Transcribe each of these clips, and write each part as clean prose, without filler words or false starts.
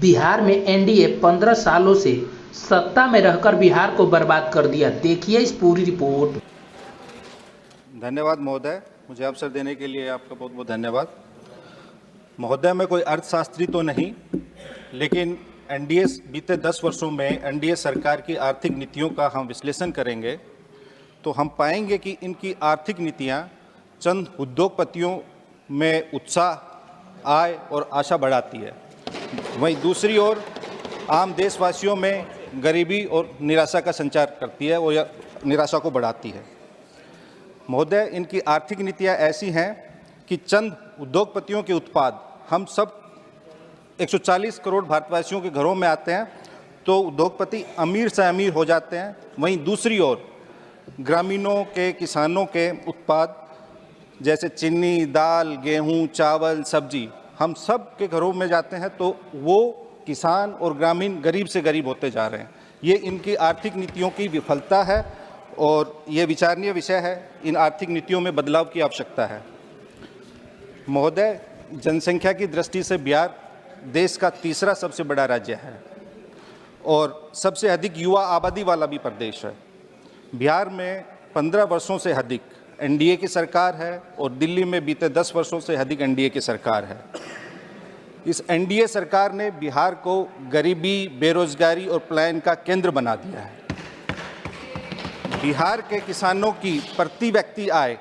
बिहार में एनडीए 15 सालों से सत्ता में रहकर बिहार को बर्बाद कर दिया। देखिए इस पूरी रिपोर्ट। धन्यवाद महोदय, मुझे अवसर देने के लिए आपका बहुत बहुत धन्यवाद। महोदय, मैं कोई अर्थशास्त्री तो नहीं, लेकिन एनडीए बीते 10 वर्षों में एनडीए सरकार की आर्थिक नीतियों का हम विश्लेषण करेंगे तो हम पाएंगे कि इनकी आर्थिक नीतियां चंद उद्योगपतियों में उत्साह, आय और आशा बढ़ाती है, वहीं दूसरी ओर आम देशवासियों में गरीबी और निराशा का संचार करती है और निराशा को बढ़ाती है। महोदय, इनकी आर्थिक नीतियां ऐसी हैं कि चंद उद्योगपतियों के उत्पाद हम सब 140 करोड़ भारतवासियों के घरों में आते हैं तो उद्योगपति अमीर से अमीर हो जाते हैं, वहीं दूसरी ओर ग्रामीणों के, किसानों के उत्पाद जैसे चीनी, दाल, गेहूं, चावल, सब्जी हम सब के घरों में जाते हैं तो वो किसान और ग्रामीण गरीब से गरीब होते जा रहे हैं। ये इनकी आर्थिक नीतियों की विफलता है और ये विचारणीय विषय है। इन आर्थिक नीतियों में बदलाव की आवश्यकता है। महोदय, जनसंख्या की दृष्टि से बिहार देश का तीसरा सबसे बड़ा राज्य है और सबसे अधिक युवा आबादी वाला भी प्रदेश है। बिहार में 15 वर्षों से अधिक एनडीए की सरकार है और दिल्ली में बीते 10 वर्षों से अधिक एनडीए की सरकार है। इस एनडीए सरकार ने बिहार को गरीबी, बेरोजगारी और पलायन का केंद्र बना दिया है। बिहार के किसानों की प्रति व्यक्ति आय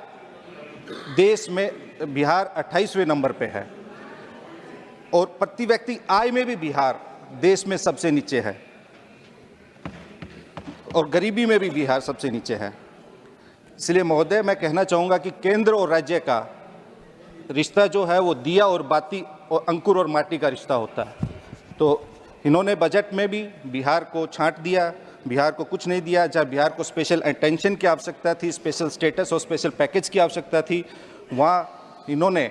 देश में बिहार 28वें नंबर पे है और प्रति व्यक्ति आय में भी बिहार देश में सबसे नीचे है और गरीबी में भी बिहार सबसे नीचे है। इसलिए महोदय, मैं कहना चाहूँगा कि केंद्र और राज्य का रिश्ता जो है वो दिया और बाती और अंकुर और माटी का रिश्ता होता है। तो इन्होंने बजट में भी बिहार को छांट दिया, बिहार को कुछ नहीं दिया। जहाँ बिहार को स्पेशल अटेंशन की आवश्यकता थी, स्पेशल स्टेटस और स्पेशल पैकेज की आवश्यकता थी, वहाँ इन्होंने,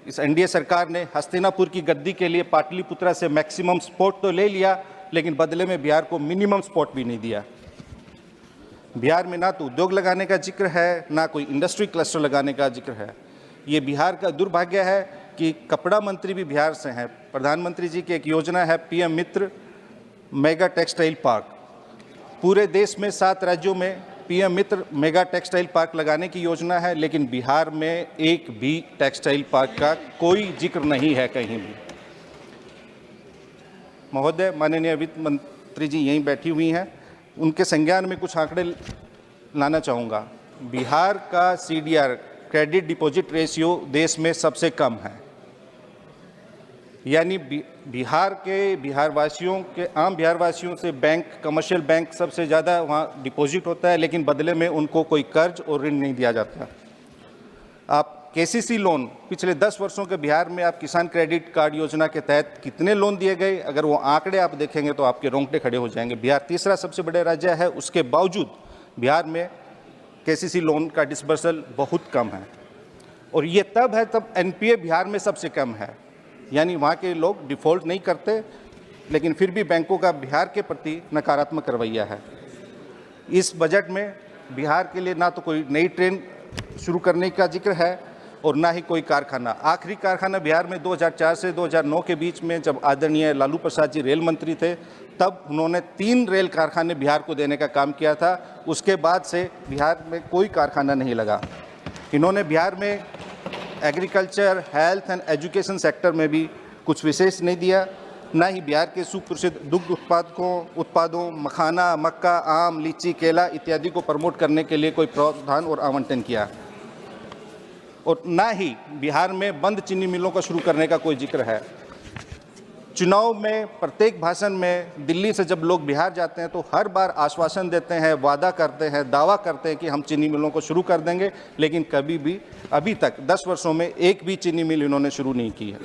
इस एनडीए सरकार ने हस्तिनापुर की गद्दी के लिए पाटलिपुत्रा से मैक्सिमम सपोर्ट तो ले लिया, लेकिन बदले में बिहार को मिनिमम सपोर्ट भी नहीं दिया। बिहार में ना तो उद्योग लगाने का जिक्र है, ना कोई इंडस्ट्री क्लस्टर लगाने का जिक्र है। ये बिहार का दुर्भाग्य है कि कपड़ा मंत्री भी बिहार से हैं। प्रधानमंत्री जी की एक योजना है पीएम मित्र मेगा टेक्सटाइल पार्क। पूरे देश में 7 राज्यों में पीएम मित्र मेगा टेक्सटाइल पार्क लगाने की योजना है, लेकिन बिहार में एक भी टेक्सटाइल पार्क का कोई जिक्र नहीं है कहीं भी। महोदय, माननीय वित्त मंत्री जी यहीं बैठी हुई हैं, उनके संज्ञान में कुछ आंकड़े लाना चाहूँगा। बिहार का सीडीआर, क्रेडिट डिपॉजिट रेशियो, देश में सबसे कम है। यानी बिहार के बिहारवासियों के, आम बिहारवासियों से बैंक, कमर्शियल बैंक सबसे ज़्यादा वहाँ डिपॉजिट होता है, लेकिन बदले में उनको कोई कर्ज और ऋण नहीं दिया जाता। आप केसीसी लोन पिछले 10 वर्षों के बिहार में आप किसान क्रेडिट कार्ड योजना के तहत कितने लोन दिए गए, अगर वो आंकड़े आप देखेंगे तो आपके रोंगटे खड़े हो जाएंगे। बिहार तीसरा सबसे बड़ा राज्य है, उसके बावजूद बिहार में केसीसी लोन का डिसबर्सल बहुत कम है और ये तब है तब एनपीए बिहार में सबसे कम है। यानी वहाँ के लोग डिफ़ॉल्ट नहीं करते, लेकिन फिर भी बैंकों का बिहार के प्रति नकारात्मक रवैया है। इस बजट में बिहार के लिए ना तो कोई नई ट्रेन शुरू करने का जिक्र है और ना ही कोई कारखाना। आखिरी कारखाना बिहार में 2004 से 2009 के बीच में, जब आदरणीय लालू प्रसाद जी रेल मंत्री थे, तब उन्होंने 3 रेल कारखाने बिहार को देने का काम किया था। उसके बाद से बिहार में कोई कारखाना नहीं लगा। इन्होंने बिहार में agriculture, health and education sector में भी कुछ विशेष नहीं दिया, ना ही बिहार के सुप्रसिद्ध दुग्ध उत्पादों मखाना, मक्का, आम, लीची, केला इत्यादि को प्रमोट करने के लिए कोई प्रावधान और आवंटन किया, और ना ही बिहार में बंद चीनी मिलों को शुरू करने का कोई जिक्र है। चुनाव में प्रत्येक भाषण में दिल्ली से जब लोग बिहार जाते हैं तो हर बार आश्वासन देते हैं, वादा करते हैं, दावा करते हैं कि हम चीनी मिलों को शुरू कर देंगे, लेकिन कभी भी अभी तक 10 वर्षों में एक भी चीनी मिल इन्होंने शुरू नहीं की है।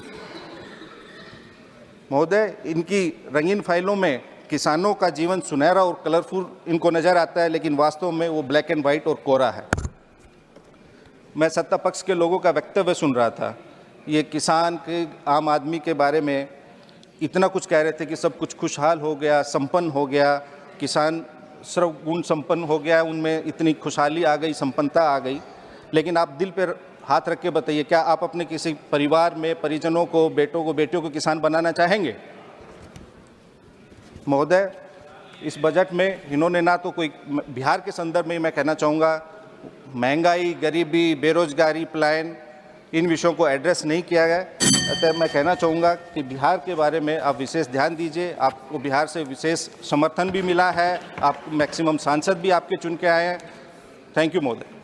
महोदय, इनकी रंगीन फाइलों में किसानों का जीवन सुनहरा और कलरफुल इनको नज़र आता है, लेकिन वास्तव में वो ब्लैक एंड वाइट और कोरा है। मैं सत्ता पक्ष के लोगों का वक्तव्य सुन रहा था, ये किसान के, आम आदमी के बारे में इतना कुछ कह रहे थे कि सब कुछ खुशहाल हो गया, संपन्न हो गया, किसान सर्वगुण संपन्न हो गया, उनमें इतनी खुशहाली आ गई, संपन्नता आ गई। लेकिन आप दिल पर हाथ रख के बताइए, क्या आप अपने किसी परिवार में परिजनों को, बेटों को, बेटियों को किसान बनाना चाहेंगे? महोदय, इस बजट में इन्होंने ना तो कोई, बिहार के संदर्भ में मैं कहना चाहूँगा, महंगाई, गरीबी, बेरोजगारी, पलायन, इन विषयों को एड्रेस नहीं किया गया। अतः मैं कहना चाहूँगा कि बिहार के बारे में आप विशेष ध्यान दीजिए। आपको बिहार से विशेष समर्थन भी मिला है, आप मैक्सिमम सांसद भी आपके चुन के आए हैं। थैंक यू महोदय।